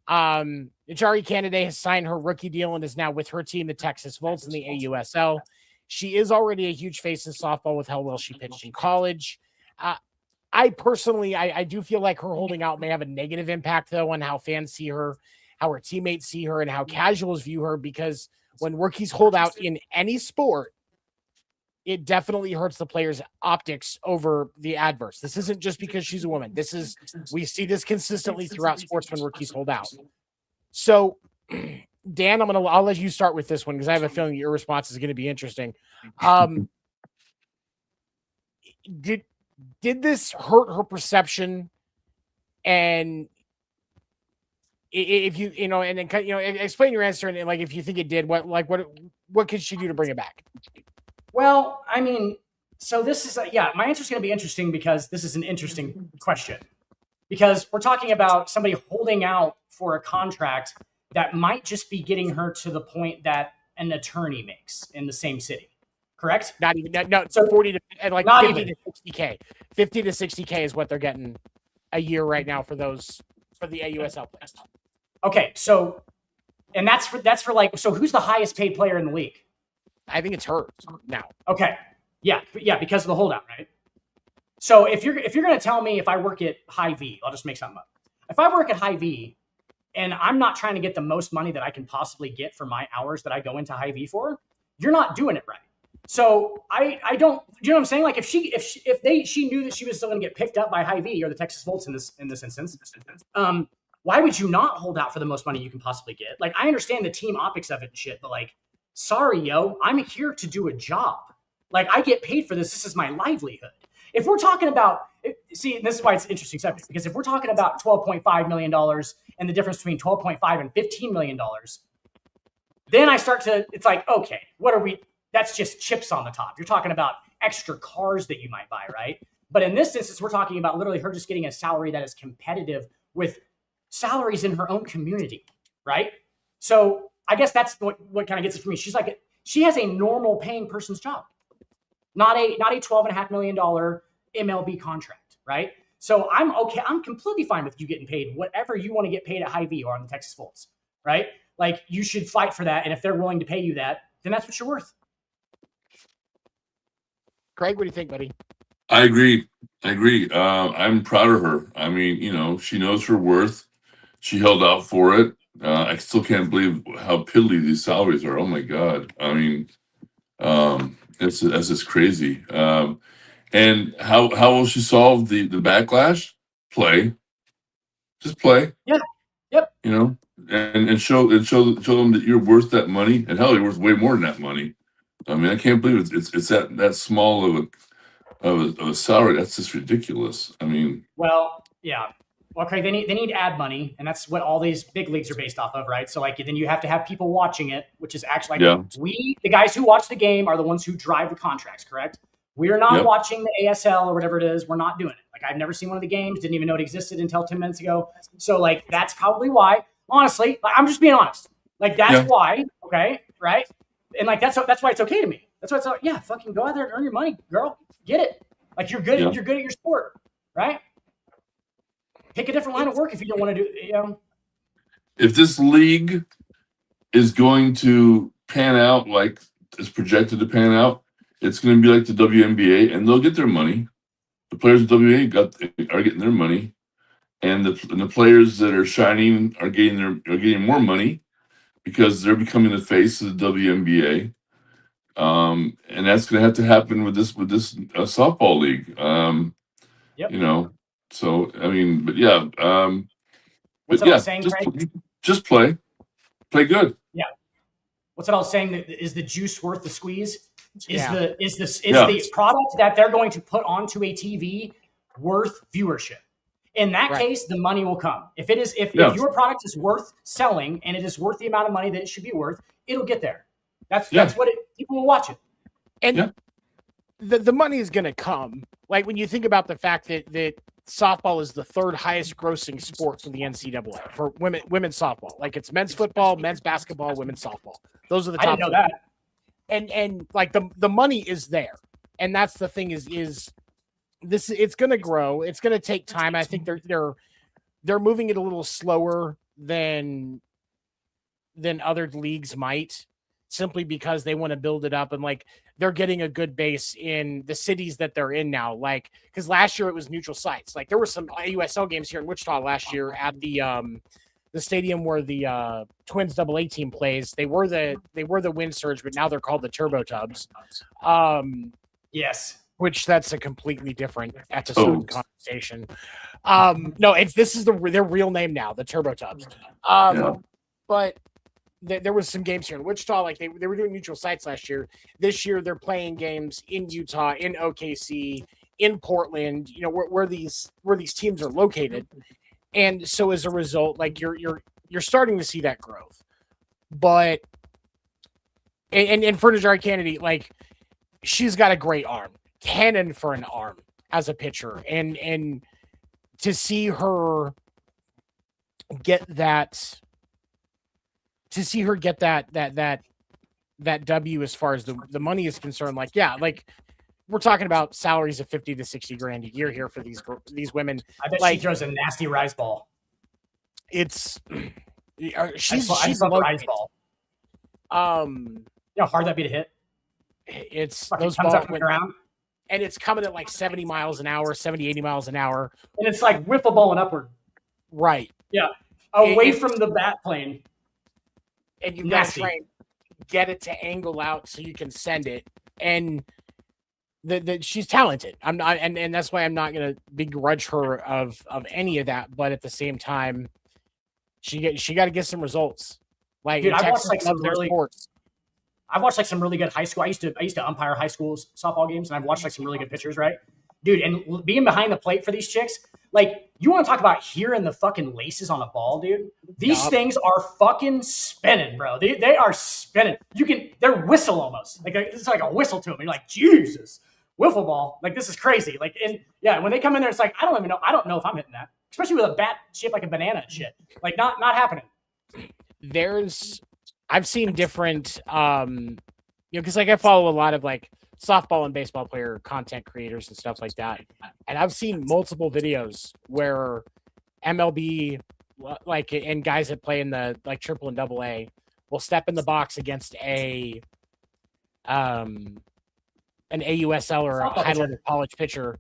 NiJaree Canady has signed her rookie deal and is now with her team, the Texas Volts, in the AUSL. She is already a huge face in softball with how well she pitched in college. I personally, I do feel like her holding out may have a negative impact, though, on how fans see her, how her teammates see her, and how casuals view her, because when rookies hold out in any sport, it definitely hurts the player's optics over the adverse. This isn't just because she's a woman. We see this consistently throughout sports when rookies hold out. So, Dan, I'll let you start with this one because I have a feeling your response is going to be interesting. Did this hurt her perception? And if and then explain your answer, and like if you think it did, what could she do to bring it back? Well, I mean, so this is my answer is going to be interesting because this is an interesting question. Because we're talking about somebody holding out for a contract that might just be getting her to the point that an attorney makes in the same city. Correct? Not even no. So 40 to and like 50 to 60K. 50 to 60K is what they're getting a year right now for the AUSL players. Okay, so and that's for like, so who's the highest paid player in the league? I think it's her now. Okay. Yeah, because of the holdout, right? So if you're going to tell me if I work at Hy-Vee, I'll just make something up. If I work at Hy-Vee and I'm not trying to get the most money that I can possibly get for my hours that I go into Hy-Vee for, you're not doing it right. So I don't, you know what I'm saying? Like if she knew that she was still going to get picked up by Hy-Vee or the Texas Volts in this instance, why would you not hold out for the most money you can possibly get? Like I understand the team optics of it and shit, but like, sorry, yo, I'm here to do a job. Like I get paid for this. This is my livelihood. If we're talking about, see, this is why it's an interesting subject, because if we're talking about $12.5 million and the difference between 12.5 and $15 million, then I start to, it's like, okay, what are we, that's just chips on the top. You're talking about extra cars that you might buy, right? But in this instance, we're talking about literally her just getting a salary that is competitive with salaries in her own community, right? So I guess that's what kind of gets it for me. She's like, she has a normal paying person's job. Not a $12.5 million MLB contract, right? So I'm okay. I'm completely fine with you getting paid whatever you want to get paid at Hy-Vee or on the Texas Volts, right? Like you should fight for that. And if they're willing to pay you that, then that's what you're worth. Craig, what do you think, buddy? I agree. I'm proud of her. I mean, you know, she knows her worth. She held out for it. I still can't believe how piddly these salaries are. Oh my God. I mean, that's just crazy. And how will she solve the backlash? Play, just play. Yeah. Yep. You know, and show them that you're worth that money, and hell, you're worth way more than that money. I mean, I can't believe it's that small of a salary. That's just ridiculous. I mean, well, yeah. Well, Craig, they need ad money, and that's what all these big leagues are based off of, right? So, like, then you have to have people watching it, which is actually like the guys who watch the game are the ones who drive the contracts, correct? We're not watching the ASL or whatever it is. We're not doing it. Like, I've never seen one of the games, didn't even know it existed until 10 minutes ago. So, like, that's probably why. Honestly, like, I'm just being honest. Like, that's why. Okay, right? And like, that's why it's okay to me. That's why it's fucking go out there and earn your money, girl. Get it. Like, you're good. You're good at your sport, right? Pick a different line of work if you don't want to do, you know. If this league is going to pan out like it's projected to pan out, it's going to be like the WNBA, and they'll get their money. The players of WNBA are getting their money, and the players that are shining are getting more money because they're becoming the face of the WNBA. And that's going to have to happen with this softball league. You know. So I mean, but yeah, what's that saying, Craig? Just play good. Yeah. What's it all saying? Is the juice worth the squeeze? Is the product that they're going to put onto a TV worth viewership? In that case, the money will come. If your product is worth selling and it is worth the amount of money that it should be worth, it'll get there. That's what people will watch it. And the money is going to come. Like when you think about the fact that softball is the third highest grossing sport for the NCAA for women's softball. Like it's men's football, men's basketball, women's softball. Those are the top. I didn't know that. And like the money is there. And that's the thing is this, it's going to grow. It's going to take time. I think they're moving it a little slower than other leagues might, simply because they want to build it up, and like they're getting a good base in the cities that they're in now. Like, because last year it was neutral sites. Like there were some USL games here in Wichita last year at the stadium where the Twins AA team plays. They were the Wind Surge, but now they're called the Turbo Tubs. Yes. Which that's a completely different episode conversation. No, this is their real name now, the Turbo Tubs. But there was some games here in Wichita, like they were doing neutral sites last year. This year they're playing games in Utah, in OKC, in Portland, you know, where these teams are located. And so as a result, like you're starting to see that growth. But and for NiJaree Canady, like she's got a great arm. Cannon for an arm as a pitcher. And to see her get that W as far as the money is concerned, like, yeah, like we're talking about salaries of 50 to 60 grand a year here for these women. I bet like, she throws a nasty rise ball. She's rise ball. You know how hard that'd be to hit? It's Fucking those comes balls up from the ground. and it's coming at like 70 miles an hour, 70, 80 miles an hour. And it's like wiffle ball and upward. Right. Yeah. Away It- from the bat plane. And you've got to Nasty. try and get it to angle out so you can send it. And she's talented. I'm not, and that's why I'm not going to begrudge her of any of that. But at the same time, she got to get some results. Like, Dude, I've Texas watched like some loves their really, sports. I've watched like some really good high school. I used to umpire high school softball games, and I've watched like some really good pitchers, right? Dude, and being behind the plate for these chicks, like, you want to talk about hearing the fucking laces on a ball, dude? These Yup. things are fucking spinning, bro. They are spinning. They're whistle almost. Like, it's like a whistle to them. You're like, Jesus, wiffle ball. Like, this is crazy. Like, and yeah, when they come in there, it's like, I don't know if I'm hitting that, especially with a bat shaped like a banana and shit. Like, not happening. I've seen different, because like I follow a lot of like softball and baseball player content creators and stuff like that, and I've seen multiple videos where MLB, like, and guys that play in the like triple and double A will step in the box against an AUSL or a Softball high level college pitcher,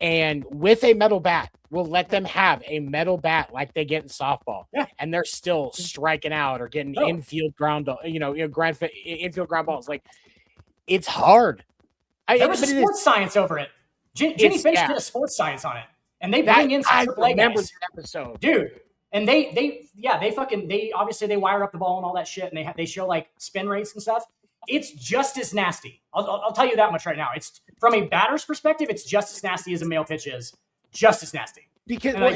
and with a metal bat, will let them have a metal bat like they get in softball, Yeah. and they're still striking out or getting No. infield infield ground balls. Like, it's hard. There was a but it is- sports science over it. Jenny It's- Finch yeah. did a sports science on it, and they that bring in some I AAA remember guys, that episode. dude. And they obviously they wire up the ball and all that shit, and they show like spin rates and stuff. It's just as nasty. I'll tell you that much right now. It's from a batter's perspective, it's just as nasty as a male pitch is. Just as nasty. Because And, like,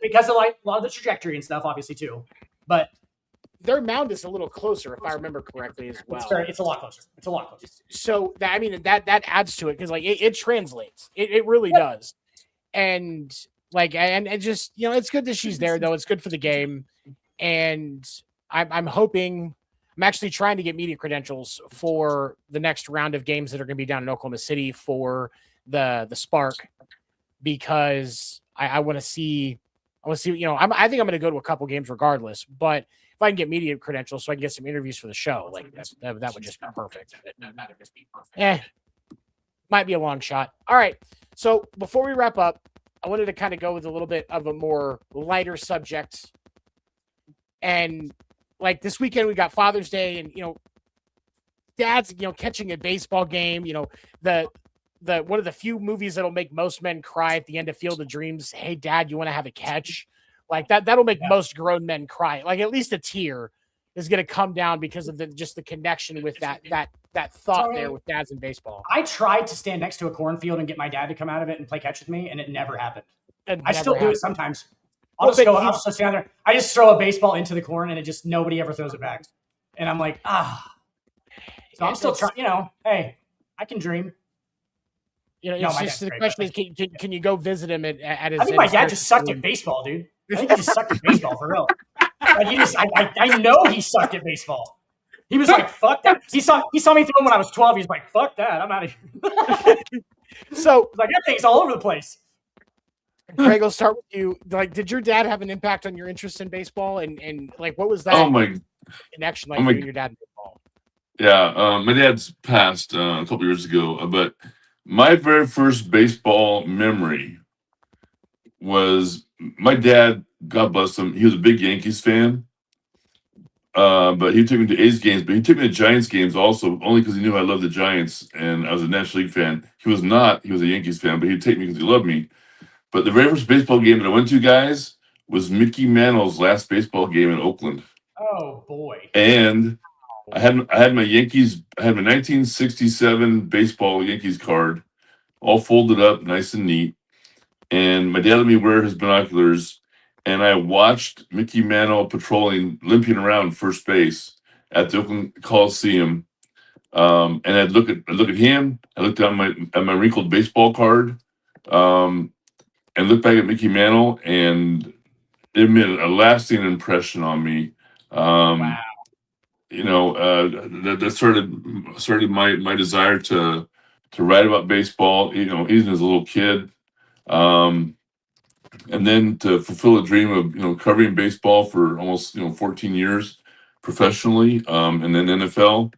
because of like a lot of the trajectory and stuff, obviously too. But their mound is a little closer, if I remember correctly, as well. it's a lot closer. It's a lot closer. So that adds to it, because like it translates. It really does. And like and just, it's good that she's there, though. It's good for the game. And I'm hoping, I'm actually trying to get media credentials for the next round of games that are going to be down in Oklahoma City for the Spark, because I want to see. I think I'm going to go to a couple games regardless. But if I can get media credentials so I can get some interviews for the show, like that would just be perfect. Might be a long shot. All right. So before we wrap up, I wanted to kind of go with a little bit of a more lighter subject. And like this weekend, we got Father's Day, and dads, catching a baseball game. The one of the few movies that'll make most men cry at the end of Field of Dreams. Hey, Dad, you want to have a catch? Like that'll make most grown men cry. Like at least a tear is going to come down because of the connection with that thought there with dads in baseball. I tried to stand next to a cornfield and get my dad to come out of it and play catch with me, and it never happened. It I never still do happened. it sometimes. I'll just stand there. I just throw a baseball into the corn, and nobody ever throws it back. And I'm like, So I'm still trying. Hey, I can dream. It's my just dad's the great, question but is, can you go visit him at his? I think my dad just sucked at baseball, dude. I think he just sucked at baseball for real. Like I know he sucked at baseball. He was like, "Fuck that." He saw me throw when I was 12. He was like, "Fuck that, I'm out of here." So like that thing's all over the place. Craig, I'll start with you. Like, did your dad have an impact on your interest in baseball? And like, what was that connection like you and your dad in baseball? Yeah, my dad's passed a couple years ago, but my very first baseball memory was my dad. God bless him. He was a big Yankees fan, but he took me to A's games. But he took me to Giants games also, only because he knew I loved the Giants and I was a National League fan. He was not. He was a Yankees fan, but he'd take me because he loved me. But the very first baseball game that I went to, guys, was Mickey Mantle's last baseball game in Oakland. Oh boy! And I had my 1967 baseball Yankees card, all folded up, nice and neat. And my dad let me wear his binoculars, and I watched Mickey Mantle limping around first base at the Oakland Coliseum. And I'd look at him. I looked down at my wrinkled baseball card, and looked back at Mickey Mantle, and it made a lasting impression on me. Wow. That started my desire to write about baseball, even as a little kid. And then to fulfill a dream of, covering baseball for almost, 14 years professionally, and then NFL.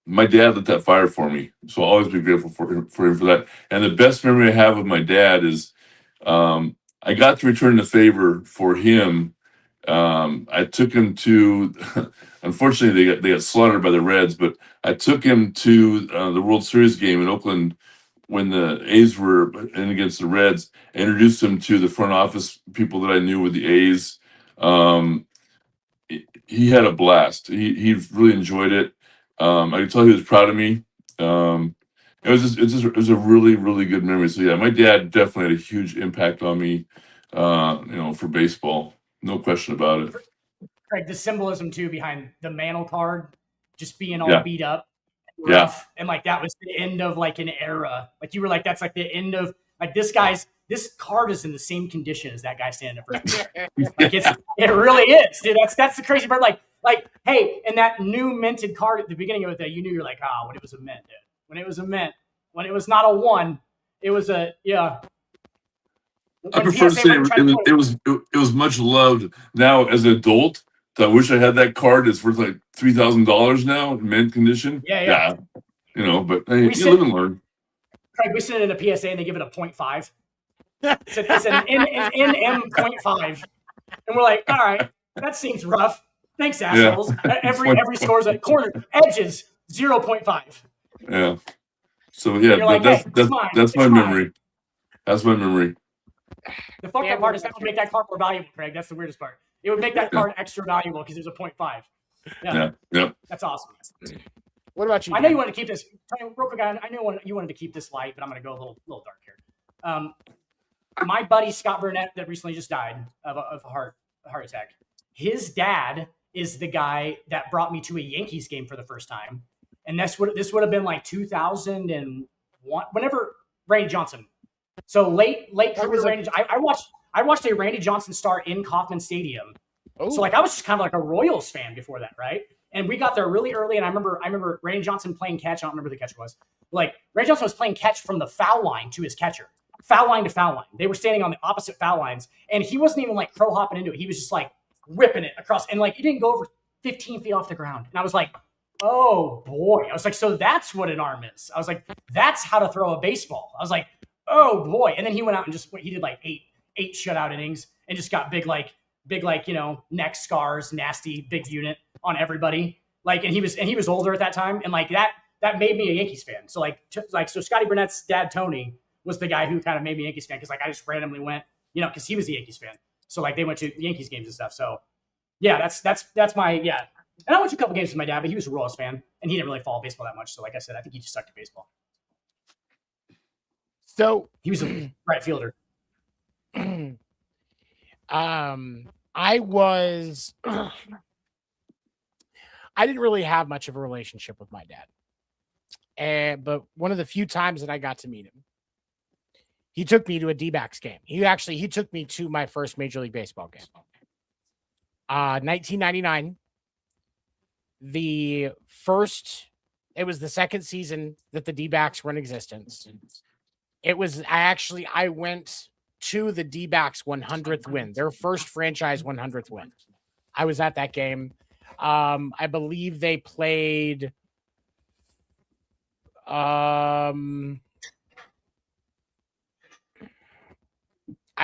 my dad lit that fire for me, so I'll always be grateful for him for that. And the best memory I have of my dad is I got to return the favor for him. I took him to, unfortunately, they got slaughtered by the Reds, but I took him to the World Series game in Oakland when the A's were in against the Reds. I introduced him to the front office people that I knew with the A's. Um, he had a blast. He really enjoyed it. I could tell he was proud of me. It was a really, really good memory. So yeah, my dad definitely had a huge impact on me. For baseball, no question about it. Craig, the symbolism too behind the Mantle card just being all Yeah. beat up, and Yeah. rough, and like that was the end of like an era. Like you were like, that's like the end of like this card is in the same condition as that guy standing up first. Like it really is, dude. That's the crazy part. Like hey, and that new minted card at the beginning of it, you knew you're like, when it was a mint, dude. When it was a mint, when it was not a 1, it was a yeah. I prefer to say it was much loved. Now as an adult, I wish I had that card. It's worth like $3,000 now in mint condition. Yeah. But hey, you live and learn. Craig, we sent it in a PSA and they give it a 0.5. It's an NM 0.5, and we're like, all right, that seems rough. Thanks, assholes. Yeah. Every score's at corner edges 0.5. Yeah. So yeah, that's my memory. That's my memory. The fucked up part is that would make that card more valuable, Craig. That's the weirdest part. It would make that card extra valuable because there's a 0.5. Yeah. That's awesome. What about you? I know you wanted to keep this real quick. I know you wanted to keep this light, but I'm going to go a little dark here. My buddy Scott Burnett that recently just died of a heart attack. His dad is the guy that brought me to a Yankees game for the first time, and this would have been like 2001, whenever Randy Johnson. So late career Randy. I watched a Randy Johnson start in Kauffman Stadium. Oh. So like I was just kind of like a Royals fan before that, right? And we got there really early, and I remember Randy Johnson playing catch. I don't remember who the catcher was. Like Randy Johnson was playing catch from the foul line to his catcher. Foul line to foul line. They were standing on the opposite foul lines, and he wasn't even like crow hopping into it. He was just like ripping it across, and like it didn't go over 15 feet off the ground. And I was like, oh boy. I was like, so that's what an arm is. I was like, that's how to throw a baseball. I was like, oh boy. And then he went out and he did like eight shutout innings and just got big neck scars, nasty big unit on everybody. Like, and he was older at that time, and like that made me a Yankees fan. So so Scotty Burnett's dad Tony was the guy who kind of made me a Yankees fan because like I just randomly went, because he was a Yankees fan. So like they went to Yankees games and stuff. So yeah, that's my yeah. And I went to a couple games with my dad, but he was a Royals fan and he didn't really follow baseball that much. So like I said, I think he just stuck to baseball. So he was a right fielder. I didn't really have much of a relationship with my dad. But one of the few times that I got to meet him, he took me to a D-backs game. He took me to my first Major League Baseball game. 1999. It was the second season that the D-backs were in existence. I went to the D-backs 100th win, their first franchise 100th win. I was at that game. I believe they played I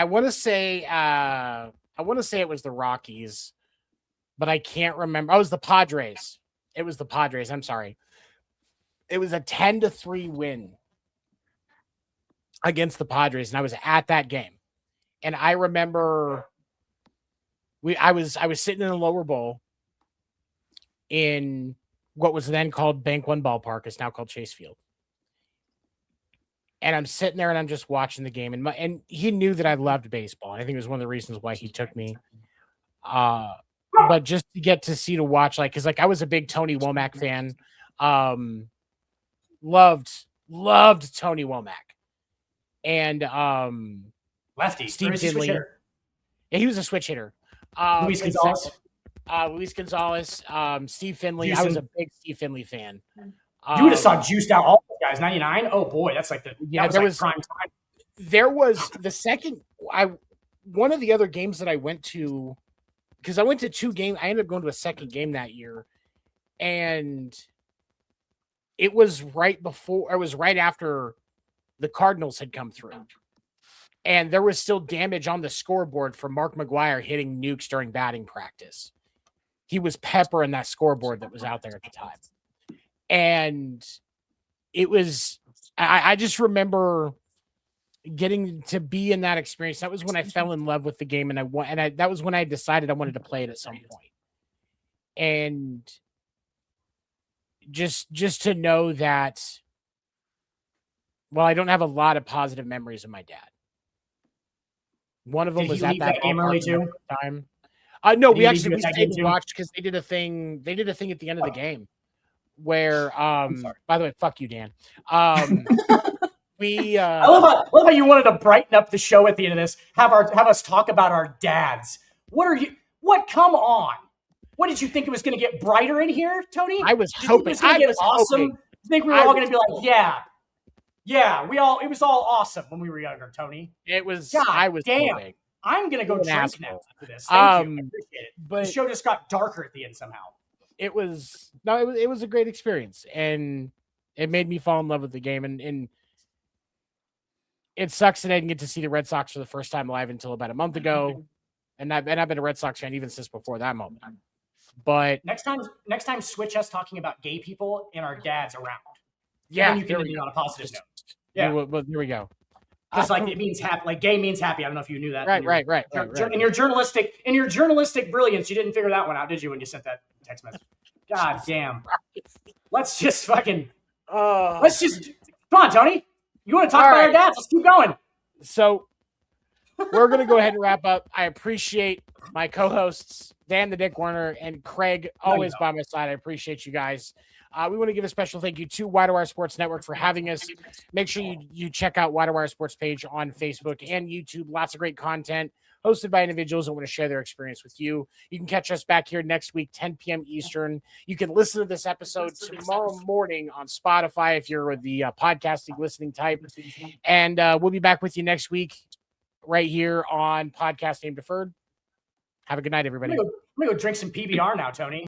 want to say it was the Rockies, but I can't remember. Oh, it was the Padres. I'm sorry. It was a 10-3 win against the Padres, and I was at that game. And I remember I was sitting in the lower bowl in what was then called Bank One Ballpark. It's now called Chase Field. And I'm sitting there and I'm just watching the game. And he knew that I loved baseball. And I think it was one of the reasons why he took me. But just to get to watch, because I was a big Tony Womack fan. Loved Tony Womack. And lefty. Steve Finley. Yeah, he was a switch hitter. Luis Gonzalez, Steve Finley. I was a big Steve Finley fan. You would have saw juiced out all those guys. 99. Oh boy, that's like prime time. There was the second. One of the other games that I went to, because I went to two games. I ended up going to a second game that year, and it was right after the Cardinals had come through. And there was still damage on the scoreboard from Mark McGwire hitting nukes during batting practice. He was peppering that scoreboard that was out there at the time. And it was, I just remember getting to be in that experience. That was when I fell in love with the game, and that was when I decided I wanted to play it at some point. And just to know that, well, I don't have a lot of positive memories of my dad. One of them was at that game early too. Time. No, we stayed and watched because they did a thing. They did a thing at the end of the game where, by the way, fuck you, Dan. We I love how you wanted to brighten up the show at the end of this. Have us talk about our dads. Come on. What did you think it was going to get brighter in here, Tony? I was hoping. I was awesome. You think we were all going to be like, yeah, it was all awesome when we were younger, Tony. It was. God, I was damn. hoping. I'm going to go drink now after this. Thank you. I appreciate it. But the show just got darker at the end somehow. It was a great experience, and it made me fall in love with the game. And it sucks that I didn't get to see the Red Sox for the first time live until about a month ago. And I've been a Red Sox fan even since before that moment. But next time switch us talking about gay people and our dads around. Yeah, you can be on a positive note. Yeah, well, here we go. Because it means happy, like gay means happy. I don't know if you knew that. Right. In your journalistic brilliance, you didn't figure that one out, did you? When you sent that text message. God damn. Let's just fucking. Come on, Tony. You want to talk about our dads? Let's keep going. So we're going to go ahead and wrap up. I appreciate my co-hosts, Dan the Dick Warner and Craig, always by my side. I appreciate you guys. We want to give a special thank you to Wide Wire Sports Network for having us. Make sure you check out Wide Wire Sports page on Facebook and YouTube. Lots of great content hosted by individuals that want to share their experience with you. You can catch us back here next week, 10 p.m. Eastern. You can listen to this episode tomorrow morning on Spotify if you're the podcasting listening type. And we'll be back with you next week right here on Podcast Name Deferred. Have a good night, everybody. I'm going to go drink some PBR now, Tony.